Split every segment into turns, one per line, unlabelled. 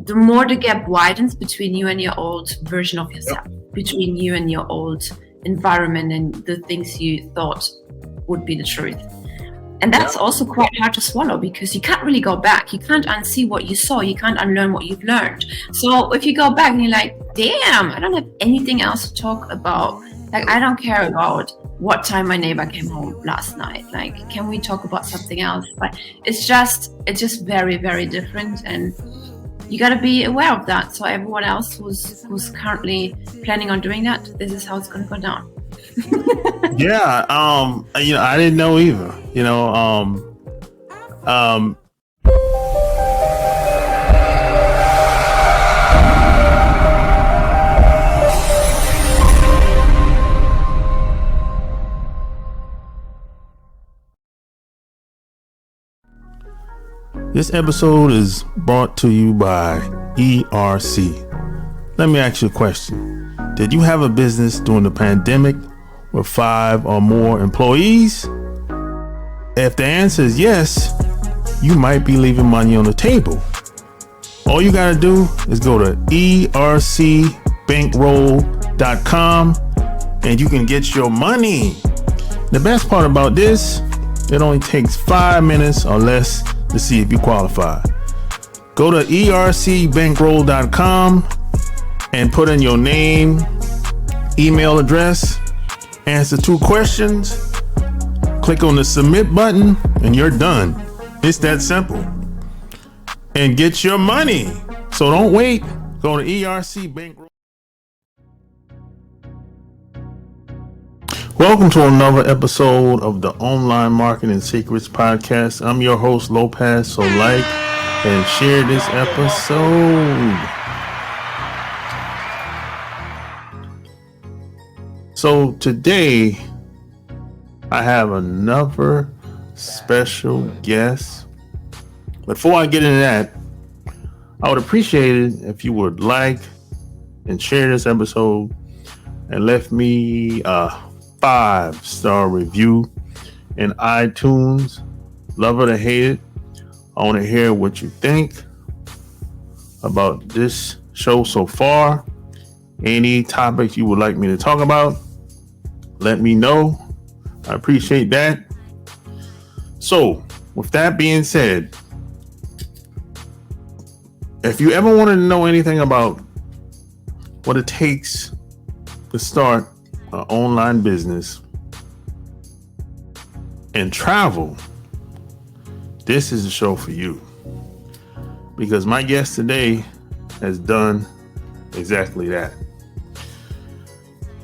the more the gap widens between you and your old version of yourself, between you and your old environment and the things you thought would be the truth. And that's also quite hard to swallow, because you can't really go back. You can't unsee what you saw. You can't unlearn what you've learned. So if you go back and you're like, damn, I don't have anything else to talk about. Like, I don't care about what time my neighbor came home last night. Like, can we talk about something else? But it's just very, very different. And you got to be aware of that. So everyone else who's currently planning on doing that, this is how it's going to go down.
Yeah, I didn't know either. This episode is brought to you by ERC. Let me ask you a question. Did you have a business during the pandemic with 5 or more employees? If the answer is yes, you might be leaving money on the table. All you gotta do is go to ercbankroll.com and you can get your money. The best part about this, it only takes 5 minutes or less to see if you qualify. Go to ercbankroll.com and put in your name, email address, answer 2 questions, click on the submit button, and you're done. It's that simple. And get your money. So don't wait. Go to ERC Bankroll. Welcome to another episode of the Online Marketing Secrets Podcast. I'm your host, Lopez. So like and share this episode. So today I have another special guest. Before I get into that, I would appreciate it if you would like and share this episode and left me a 5-star review in iTunes. Love it or hate it, I want to hear what you think about this show so far. Any topics you would like me to talk about, let me know. I appreciate that. So, with that being said, if you ever wanted to know anything about what it takes to start an online business and travel, this is the show for you. Because my guest today has done exactly that.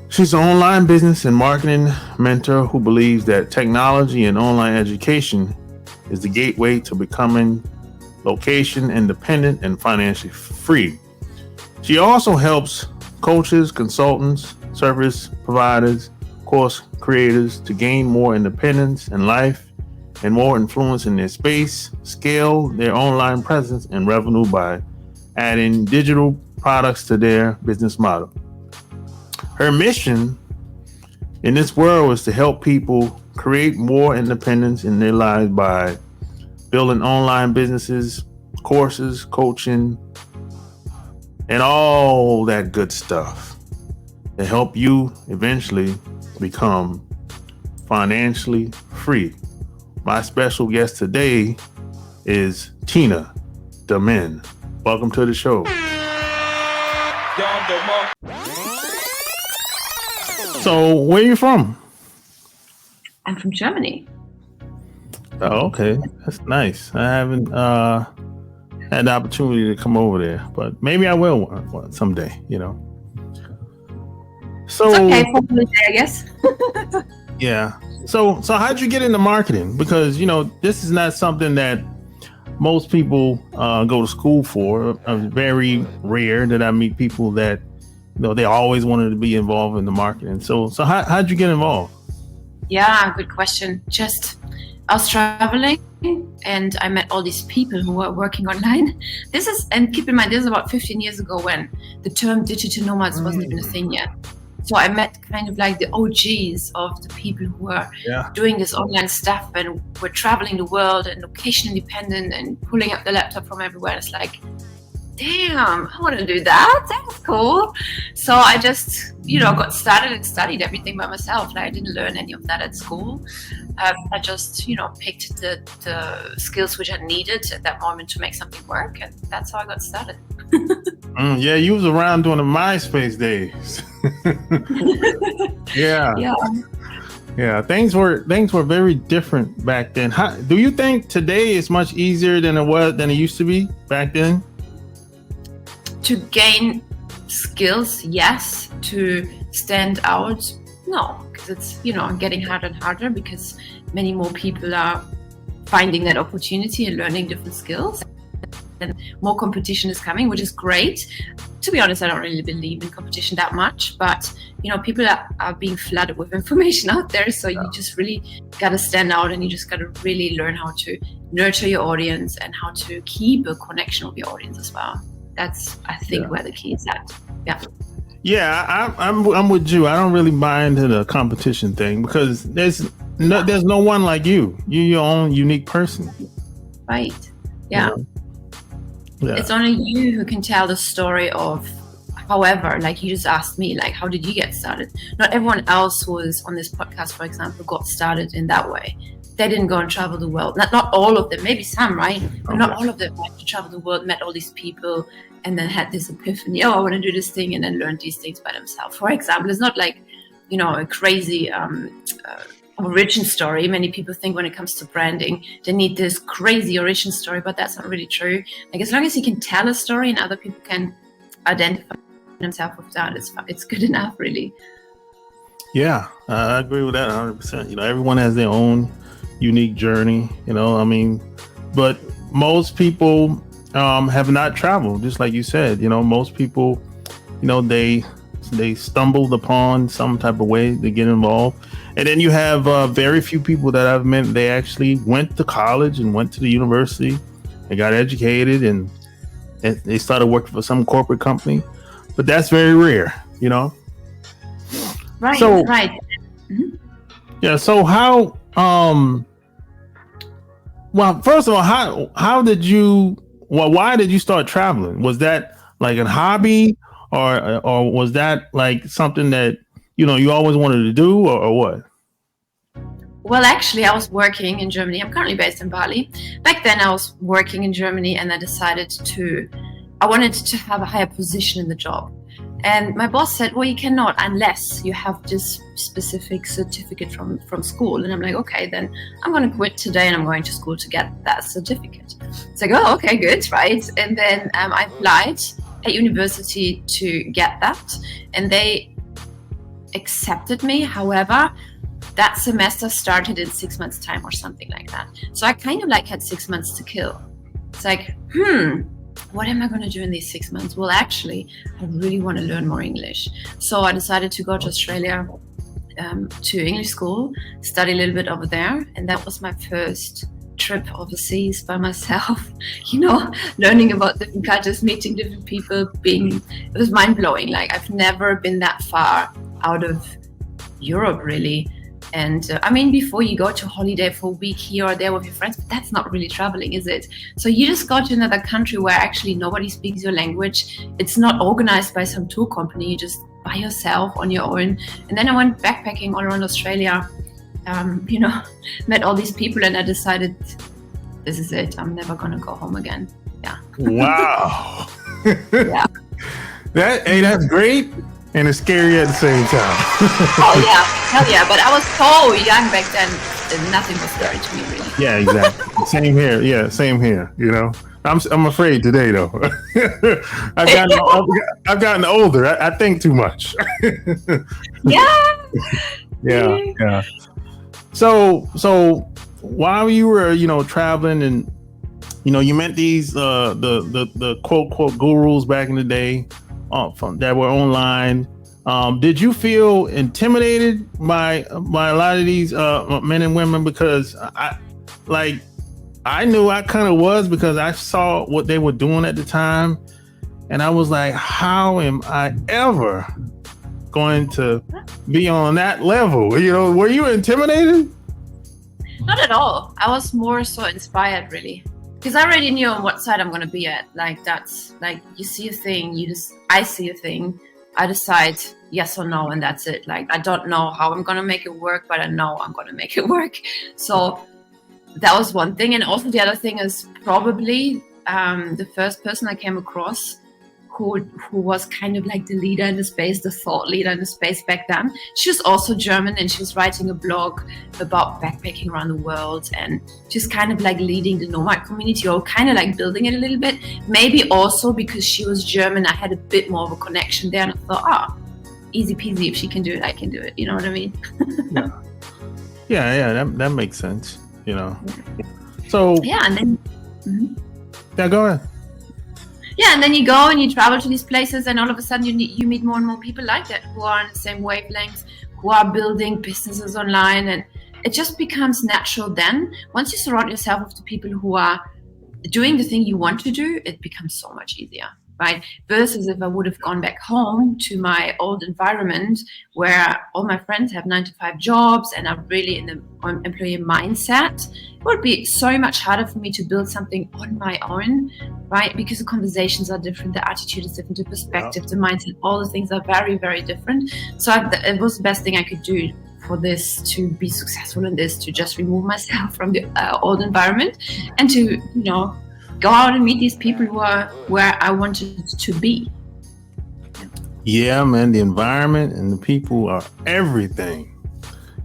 She's an online business and marketing mentor who believes that technology and online education is the gateway to becoming location independent and financially free. She also helps coaches, consultants, service providers, course creators to gain more independence in life and more influence in their space, scale their online presence and revenue by adding digital products to their business model. Her mission in this world is to help people create more independence in their lives by building online businesses, courses, coaching, and all that good stuff to help you eventually become financially free. My special guest today is Tina Dahmen. Welcome to the show. So, where are you from?
I'm from Germany.
Oh, okay. That's nice. I haven't had the opportunity to come over there, but maybe I will someday, So,
it's okay, probably, I guess.
Yeah. So how'd you get into marketing? Because, this is not something that most people go to school for. Very rare that I meet people that, they always wanted to be involved in the marketing. So how'd you get involved?
Yeah, good question. I was traveling and I met all these people who were working online. And keep in mind, this is about 15 years ago when the term digital nomads wasn't even a thing yet. So I met kind of like the OGs of the people who were doing this online stuff and were traveling the world and location independent and pulling up the laptop from everywhere. It's like, damn, I want to do that. That's cool. So I just, got started and studied everything by myself. Like, I didn't learn any of that at school. I just, picked the skills which I needed at that moment to make something work. And that's how I got started.
Yeah, you was around during the MySpace days. Yeah. Yeah, things were very different back then. Do you think today is much easier than it used to be back then?
To gain skills, yes. To stand out, no, because it's getting harder and harder because many more people are finding that opportunity and learning different skills, and more competition is coming, which is great. To be honest, I don't really believe in competition that much, but people are being flooded with information out there, so you just really got to stand out, and you just got to really learn how to nurture your audience and how to keep a connection with your audience as well. That's, I think, where the key is at.
Yeah, I'm with you. I don't really buy into the competition thing because there's no one like you. You're your own unique person.
Right. Yeah. It's only you who can tell the story of, however, like you just asked me, like, how did you get started? Not everyone else who was on this podcast, for example, got started in that way. They didn't go and travel the world. Not all of them, maybe some, right? But not all of them went to travel the world, met all these people, and then had this epiphany, I want to do this thing, and then learned these things by themselves. For example, it's not like, a crazy origin story. Many people think when it comes to branding, they need this crazy origin story, but that's not really true. Like, as long as you can tell a story and other people can identify themselves with that, it's good enough, really.
Yeah, I agree with that 100%. Everyone has their own unique journey, but most people have not traveled, just like you said. Most people, they stumbled upon some type of way to get involved. And then you have very few people that I've met. They actually went to college and went to the university. They got educated and they started working for some corporate company. But that's very rare,
Right.
So,
right. Mm-hmm.
Yeah. So how? Well, first of all, how did you? Well, why did you start traveling? Was that like a hobby, or was that like something that you always wanted to do, or what?
Well, actually, I was working in Germany. I'm currently based in Bali. Back then, I was working in Germany, and I decided I wanted to have a higher position in the job. And my boss said, well, you cannot unless you have this specific certificate from school. And I'm like, okay, then I'm going to quit today and I'm going to school to get that certificate. It's like, oh, okay, good, right? And then I applied at university to get that. And they accepted me. However, that semester started in 6 months' time or something like that. So I kind of like had 6 months to kill. It's like, what am I going to do in these 6 months? Well, actually, I really want to learn more English. So I decided to go to Australia to English school, study a little bit over there. And that was my first trip overseas by myself, learning about different cultures, meeting different people, it was mind-blowing. Like, I've never been that far out of Europe, really. And before you go to holiday for a week here or there with your friends, but that's not really traveling, is it? So you just go to another country where actually nobody speaks your language. It's not organized by some tour company. You just by yourself on your own. And then I went backpacking all around Australia, met all these people, and I decided, this is it. I'm never going to go home again. Yeah.
Wow.
Yeah.
That's great. And it's scary at the same time.
Oh yeah, hell yeah! But I was so young back then, and nothing was scary to me, really.
Yeah, exactly. Same here. Yeah, same here. I'm afraid today though. I've gotten older. I think too much.
Yeah.
Yeah. So while you were traveling and you met these the quote gurus back in the day. That were online. Did you feel intimidated by a lot of these men and women? Because I knew I kind of was, because I saw what they were doing at the time, and I was like, how am I ever going to be on that level? Were you intimidated?
Not at all. I was more so inspired, really. because I already knew on what side I'm going to be at. Like, that's like, you see a thing, I see a thing, I decide yes or no, and that's it. Like, I don't know how I'm going to make it work, but I know I'm going to make it work. So that was one thing. And also the other thing is probably the first person I came across who was kind of like the leader in the space, the thought leader in the space back then. She was also German, and she was writing a blog about backpacking around the world, and just kind of like leading the Nomad community, or kind of like building it a little bit. Maybe also because she was German, I had a bit more of a connection there, and I thought, easy peasy, if she can do it, I can do it. You know what I mean?
yeah, that makes sense, you know. So
yeah, and then
yeah, go ahead.
Yeah, and then you go and you travel to these places, and all of a sudden you meet more and more people like that, who are on the same wavelength, who are building businesses online, and it just becomes natural then. Once you surround yourself with the people who are doing the thing you want to do, it becomes so much easier, right? Versus if I would have gone back home to my old environment where all my friends have 9-to-5 jobs and are really in the employee mindset, it would be so much harder for me to build something on my own, right? Because the conversations are different, the attitude is different, the perspective, the mindset, all the things are very, very different. So it was the best thing I could do for this, to be successful in this, to just remove myself from the old environment, and to, you know, go out and meet these people who are where I wanted to be.
Yeah, man, the environment and the people are everything.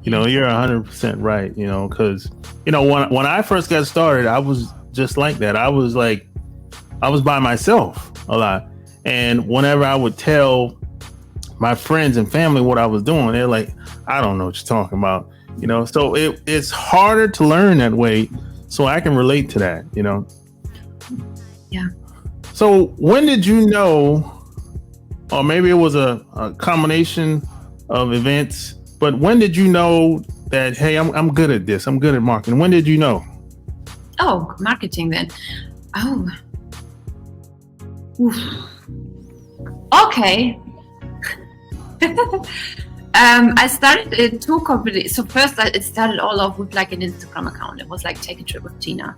You know, you're 100% right, you know, because, you know, when I first got started, I was just like that. I was by myself a lot. And whenever I would tell my friends and family what I was doing, they're like, I don't know what you're talking about, you know. So it's harder to learn that way. So I can relate to that, you know.
Yeah.
So when did you know, or maybe it was a combination of events, but when did you know that, hey, I'm good at this, I'm good at marketing? When did you know?
Oh, marketing then. Oh. Oof. Okay. I started 2 companies. So first it started all off with like an Instagram account. It was like Take a Trip with Tina.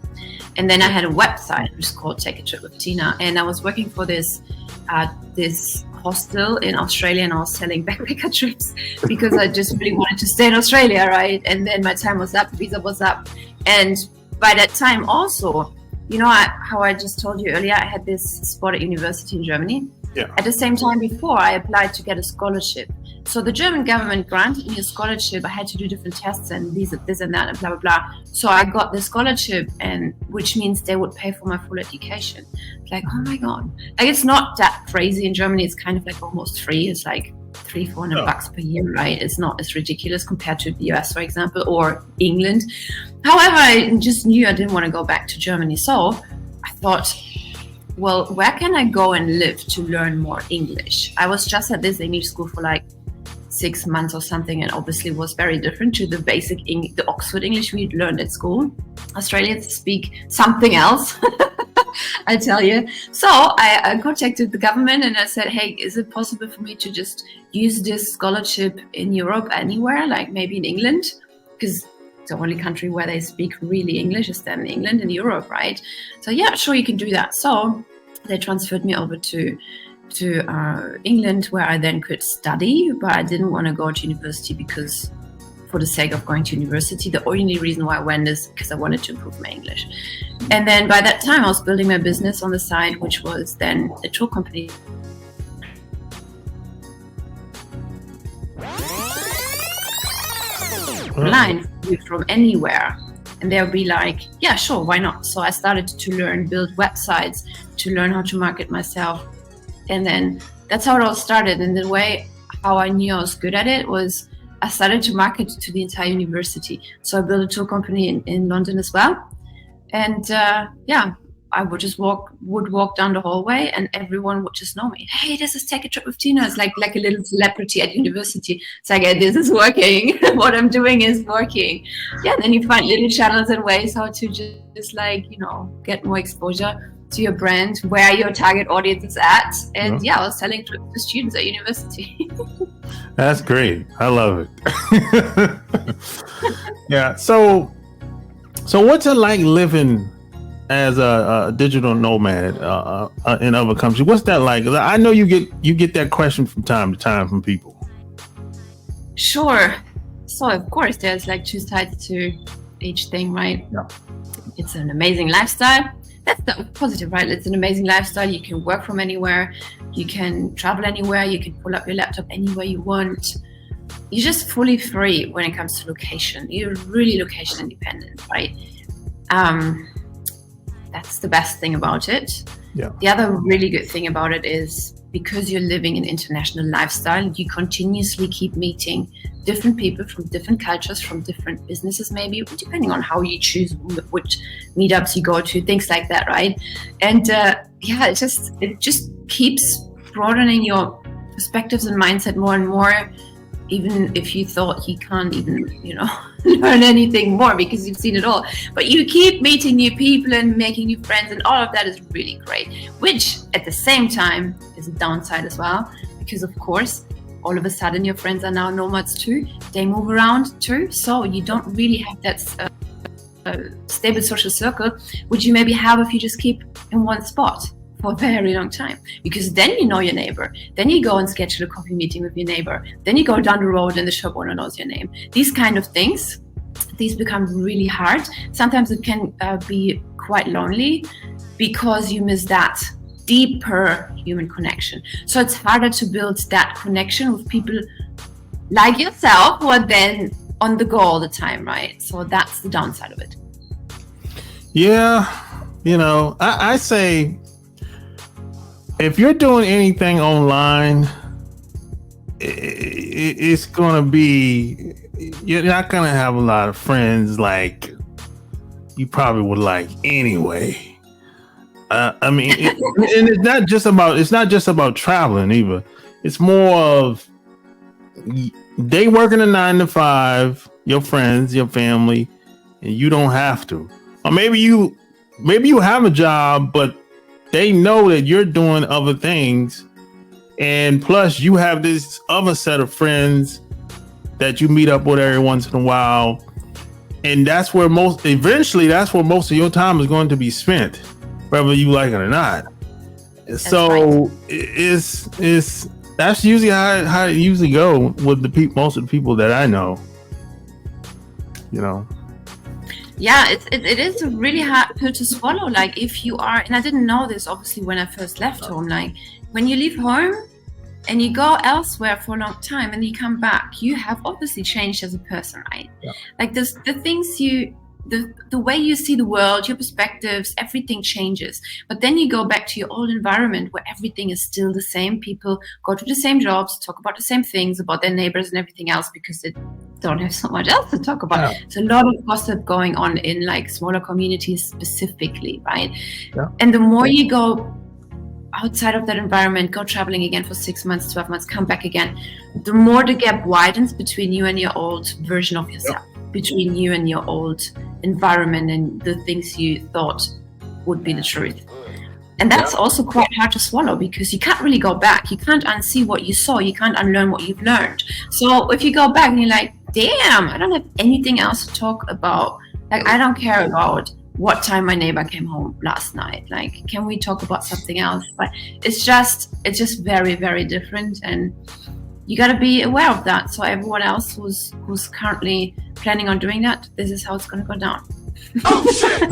And then I had a website which is called Take a Trip with Tina. And I was working for this hostel in Australia, and I was selling backpacker trips because I just really wanted to stay in Australia, right? And then my time was up, visa was up. And by that time also, you know, how I just told you earlier, I had this spot at university in Germany.
Yeah.
At the same time before, I applied to get a scholarship. So the German government granted me a scholarship. I had to do different tests and this and that and blah, blah, blah. So I got the scholarship, and which means they would pay for my full education. It's like, oh my God. Like, it's not that crazy in Germany. It's kind of like almost free. It's like $300-400 per year, right? It's not as ridiculous compared to the US, for example, or England. However, I just knew I didn't want to go back to Germany. So I thought, well, where can I go and live to learn more English? I was just at this English school for like 6 months or something, and obviously was very different to the basic the Oxford English we learned at school. Australians speak something else, I tell you. So I contacted the government and I said, hey, is it possible for me to just use this scholarship in Europe anywhere, like maybe in England? Because the only country where they speak really English is then England and Europe, right? So yeah, sure, you can do that. So they transferred me over to England, where I then could study, but I didn't want to go to university because for the sake of going to university. The only reason why I went is because I wanted to improve my English. And then by that time I was building my business on the side, which was then a tour company. Online from anywhere, and they'll be like, yeah, sure, why not? So I started to learn, build websites, to learn how to market myself, and then that's how it all started. And the way how I knew I was good at it was I started to market to the entire university. So I built a tour company in London as well, and I would just walk down the hallway and everyone would just know me. Hey, this is Take a Trip with Tina. It's like a little celebrity at university. It's like, hey, this is working. What I'm doing is working. Yeah, and then you find little channels and ways how to just like, you know, get more exposure to your brand, where your target audience is at. And I was selling trips to students at university.
That's great. I love it. Yeah. So what's it like living as a digital nomad in other countries? What's that like? 'Cause I know you get that question from time to time from people.
Sure. So of course there's like two sides to each thing, right?
Yeah.
It's an amazing lifestyle. That's the positive, right? It's an amazing lifestyle. You can work from anywhere. You can travel anywhere. You can pull up your laptop anywhere you want. You're just fully free when it comes to location. You're really location independent, right? That's the best thing about it.
Yeah.
The other really good thing about it is because you're living an international lifestyle, you continuously keep meeting different people from different cultures, from different businesses, maybe, depending on how you choose which meetups you go to, things like that, right? And it just keeps broadening your perspectives and mindset more and more, even if you thought you can't even, learn anything more because you've seen it all. But you keep meeting new people and making new friends, and all of that is really great, which at the same time is a downside as well, because of course, all of a sudden your friends are now nomads too. They move around too, so you don't really have that stable social circle, which you maybe have if you just keep in one spot for a very long time, because then you know your neighbor, then you go and schedule a coffee meeting with your neighbor, then you go down the road and the shop owner knows your name. These kind of things, these become really hard. Sometimes it can be quite lonely because you miss that deeper human connection. So it's harder to build that connection with people like yourself who are then on the go all the time, right? So that's the downside of it.
Yeah, I say, if you're doing anything online, it's going to be, you're not going to have a lot of friends like you probably would like anyway. I mean, and it's not just about traveling either. It's more of they working a 9 to 5, your friends, your family, and you don't have to. Or maybe you have a job, but they know that you're doing other things, and plus you have this other set of friends that you meet up with every once in a while, and that's where most of your time is going to be spent, whether you like it or not. That's so right. That's usually how it usually go with most of the people that I know.
Yeah, it is a really hard pill to swallow. Like if you are, and I didn't know this obviously when I first left home, like when you leave home and you go elsewhere for a long time and you come back, you have obviously changed as a person, right?
Yeah.
Like the things the way you see the world, your perspectives, everything changes. But then you go back to your old environment where everything is still the same. People go to the same jobs, talk about the same things, about their neighbors and everything else, because they don't have so much else to talk about. Yeah. There's a lot of gossip going on in like smaller communities specifically, right?
Yeah.
And the more you go outside of that environment, go traveling again for 6 months, 12 months, come back again, the more the gap widens between you and your old version of yourself. Yeah. Between you and your old environment and the things you thought would be the truth. And that's also quite hard to swallow, because you can't really go back. You can't unsee what you saw. You can't unlearn what you've learned. So if you go back and you're like, damn, I don't have anything else to talk about. Like, I don't care about what time my neighbor came home last night. Like, can we talk about something else? But it's just very, very different. And you got to be aware of that. So everyone else who's currently planning on doing that, this is how it's going to go down.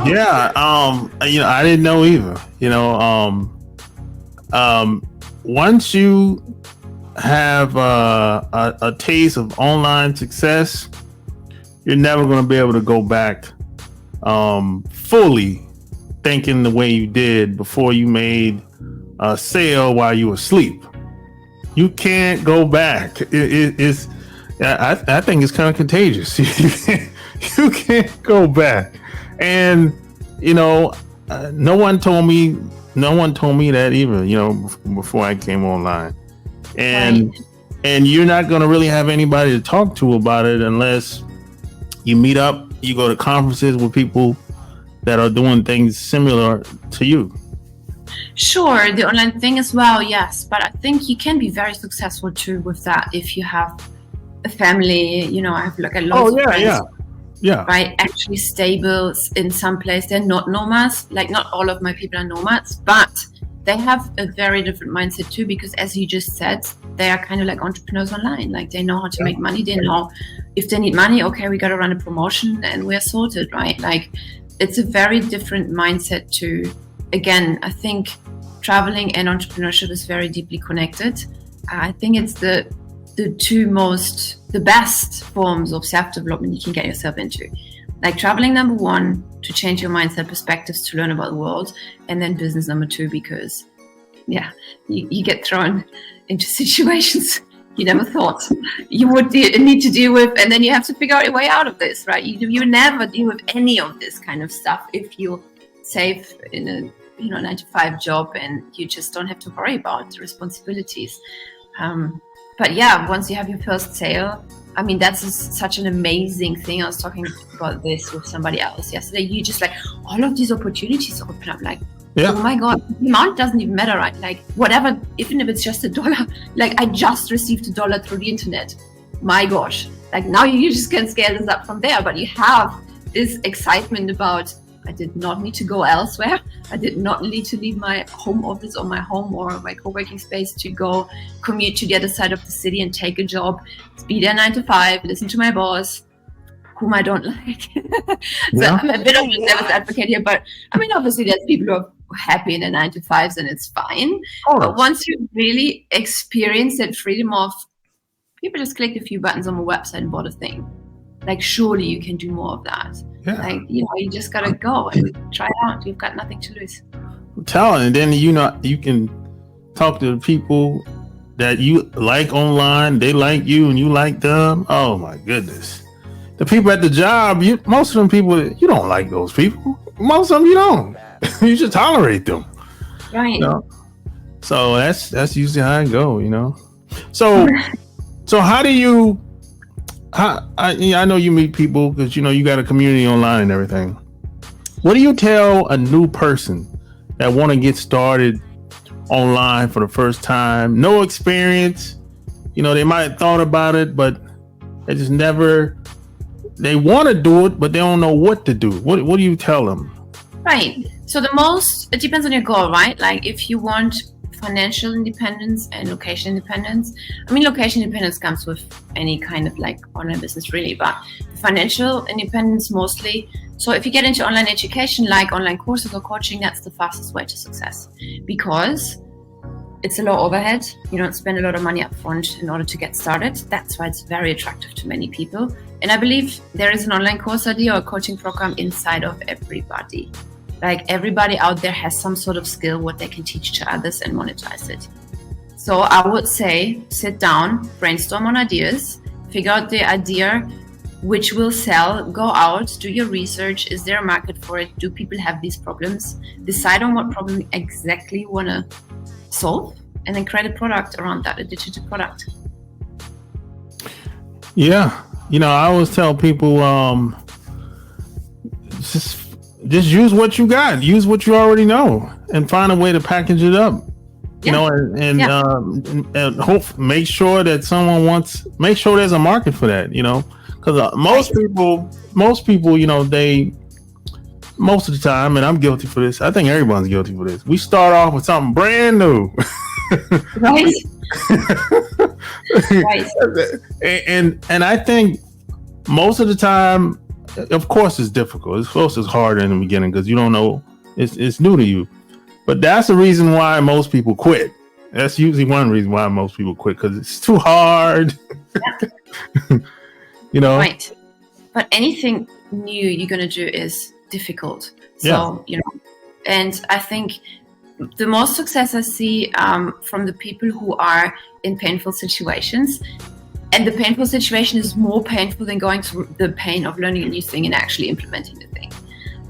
Yeah. I didn't know either. Once you have a taste of online success, you're never going to be able to go back fully thinking the way you did before you made a sale while you were asleep. You can't go back. I think it's kind of contagious. You can't go back. And no one told me that either. Before I came online. And you're not going to really have anybody to talk to about it unless you meet up. You go to conferences with people that are doing things similar to you.
Sure, the online thing as well, yes. But I think you can be very successful too with that if you have a family. I have like a lot of friends.
Yeah.
Right? Actually stable in some place. They're not nomads. Like not all of my people are nomads, but they have a very different mindset too, because as you just said, they are kind of like entrepreneurs online. Like they know how to make money. They know if they need money, okay, we got to run a promotion and we're sorted, right? Like it's a very different mindset to, again, I think traveling and entrepreneurship is very deeply connected. I think it's the best forms of self-development you can get yourself into. Like traveling, number one, to change your mindset, perspectives, to learn about the world, and then business, number two, because you get thrown into situations you never thought you would need to deal with, and then you have to figure out a way out of this, right? You never deal with any of this kind of stuff if you save in a 9-to-5 job and you just don't have to worry about the responsibilities. But yeah, once you have your first sale, I mean, that's such an amazing thing. I was talking about this with somebody else yesterday. You just like, all of these opportunities open up, like, oh my God, the amount doesn't even matter, right? Like whatever, even if it's just $1, like I just received $1 through the internet. My gosh, like now you just can scale this up from there, but you have this excitement about, I did not need to go elsewhere. I did not need to leave my home office or my home or my co-working space to go commute to the other side of the city and take a job, be there 9-to-5, listen to my boss, whom I don't like. So I'm a bit of a devil's advocate here, but I mean, obviously there's people who are happy in their 9-to-5s and it's fine. But once you really experience that freedom of, people just clicked a few buttons on my website and bought a thing. Like surely you can do more of that. Like, you just gotta go and try it out. You've got nothing to lose.
Talent, and then you can talk to the people that you like online. They like you, and you like them. Oh my goodness! The people at the job, most of them people, you don't like those people. Most of them you don't. You just tolerate them,
right?
So that's usually how it go. So how do you? I know you meet people because you got a community online and everything. What do you tell a new person that want to get started online for the first time? No experience. They might have thought about it, but they just never. They want to do it, but they don't know what to do. What do you tell them?
Right. So it depends on your goal, right? Like if you want financial independence and location independence. I mean, location independence comes with any kind of like online business really, but financial independence mostly. So if you get into online education, like online courses or coaching, that's the fastest way to success because it's a low overhead. You don't spend a lot of money up front in order to get started. That's why it's very attractive to many people. And I believe there is an online course idea or a coaching program inside of everybody. Like everybody out there has some sort of skill, what they can teach to others and monetize it. So I would say, sit down, brainstorm on ideas, figure out the idea which will sell, go out, do your research. Is there a market for it? Do people have these problems? Decide on what problem exactly you want to solve and then create a product around that, a digital product.
Yeah. I always tell people, just use what you got, use what you already know, and find a way to package it up. And hope make sure that make sure there's a market for that. Because most people, they most of the time, and I'm guilty for this. I think everyone's guilty for this. We start off with something brand new,
right? Right.
And I think most of the time. Of course, it's difficult. Of course, it's harder in the beginning because you don't know. It's new to you. But that's the reason why most people quit. That's usually one reason why most people quit because it's too hard.
Right. But anything new you're going to do is difficult. So, and I think the most success I see from the people who are in painful situations. And the painful situation is more painful than going through the pain of learning a new thing and actually implementing the thing,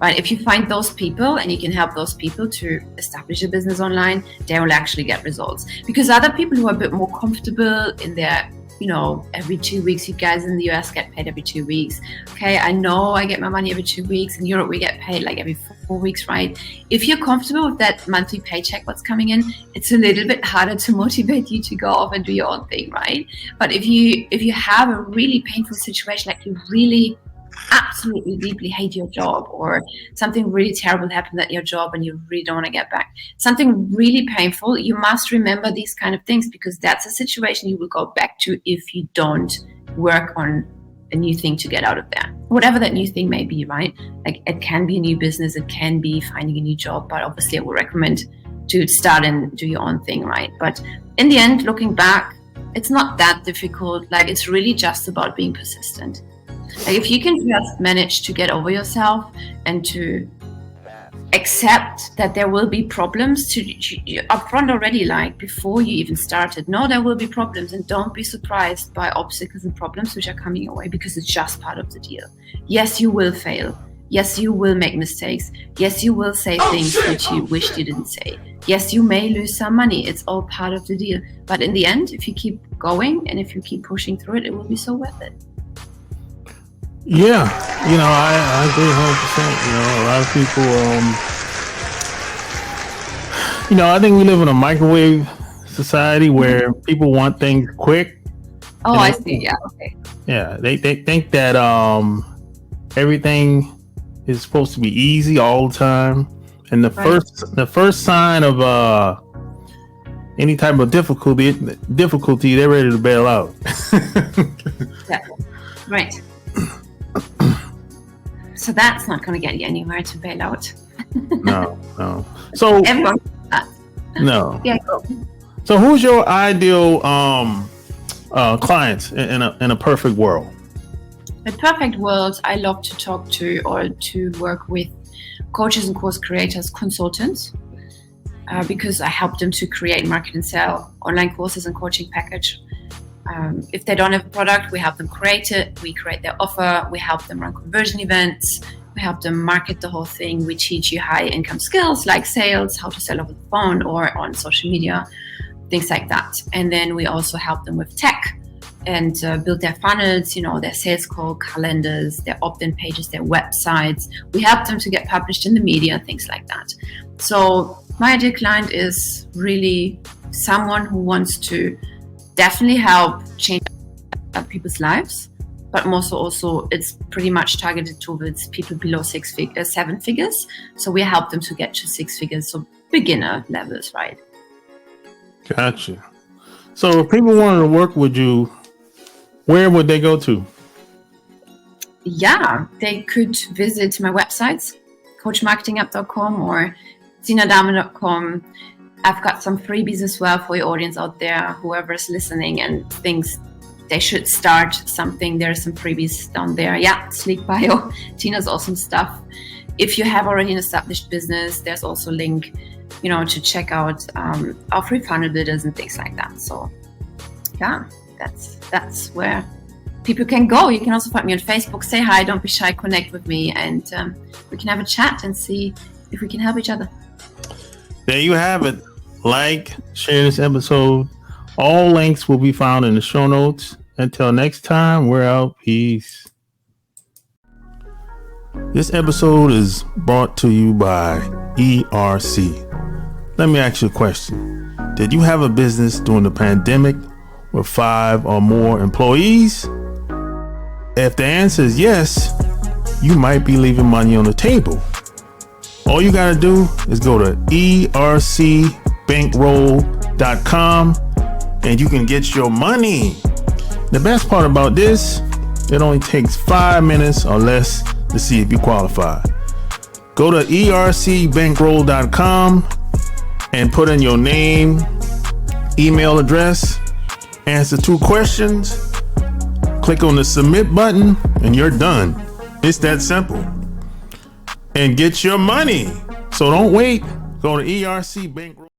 right? If you find those people and you can help those people to establish a business online, they will actually get results. Because other people who are a bit more comfortable in their, every 2 weeks, you guys in the US get paid every 2 weeks. Okay, I know I get my money every 2 weeks. In Europe, we get paid like every 4 weeks, right? If you're comfortable with that monthly paycheck, what's coming in, it's a little bit harder to motivate you to go off and do your own thing, right? But if you have a really painful situation, like you really absolutely deeply hate your job, or something really terrible happened at your job and you really don't want to get back, something really painful, you must remember these kind of things, because that's a situation you will go back to if you don't work on a new thing to get out of there. Whatever that new thing may be, right? Like, it can be a new business, it can be finding a new job, but obviously I would recommend to start and do your own thing, right? But in the end, looking back, it's not that difficult. Like, it's really just about being persistent. Like, if you can just manage to get over yourself and to accept that there will be problems to upfront already, like before you even started, no, there will be problems, and don't be surprised by obstacles and problems which are coming your way, because it's just part of the deal. Yes, you will fail. Yes, you will make mistakes. Yes, you will say things which you wished you didn't say. Yes, you may lose some money. It's all part of the deal. But in the end, if you keep going and if you keep pushing through it, it will be so worth it.
Yeah, I agree 100%. A lot of people, I think we live in a microwave society where people want things quick.
Oh, I see. Yeah. Okay.
Yeah, they think that everything is supposed to be easy all the time, and the first sign of any type of difficulty, they're ready to bail out.
Yeah. Right. So that's not going to get you anywhere, to bail out.
No. So
everyone.
No.
Yeah. Go.
So who's your ideal clients in a perfect world?
In a perfect world, I love to talk to or to work with coaches and course creators, consultants, because I help them to create, market, and sell online courses and coaching package. If they don't have a product, we help them create it. We create their offer. We help them run conversion events. We help them market the whole thing. We teach you high income skills like sales, how to sell over the phone or on social media, things like that. And then we also help them with tech and build their funnels, their sales call calendars, their opt-in pages, their websites. We help them to get published in the media, things like that. So my ideal client is really someone who wants to definitely help change people's lives, but also it's pretty much targeted towards people below 7 figures. So we help them to get to 6 figures, so beginner levels, right?
Gotcha. So if people wanted to work with you, where would they go to?
Yeah, they could visit my websites, coachmarketingapp.com or dahmen.com. I've got some freebies as well for your audience out there, whoever's listening and thinks they should start something. There's some freebies down there. Yeah, sleek bio, Tina's awesome stuff. If you have already an established business, there's also a link, to check out our free funnel builders and things like that. So yeah, that's where people can go. You can also find me on Facebook. Say hi, don't be shy, connect with me, and we can have a chat and see if we can help each other.
There you have it. Like, share this episode. All links will be found in the show notes. Until next time, we're out. Peace. This episode is brought to you by ERC. Let me ask you a question. Did you have a business during the pandemic with 5 or more employees? If the answer is yes, you might be leaving money on the table. All you got to do is go to ercbankroll.com and you can get your money. The best part about this, it only takes 5 minutes or less to see if you qualify. Go to ercbankroll.com and put in your name, email address, answer 2 questions, click on the submit button, and you're done. It's that simple. And get your money. So don't wait. Go to ERC Bankroll.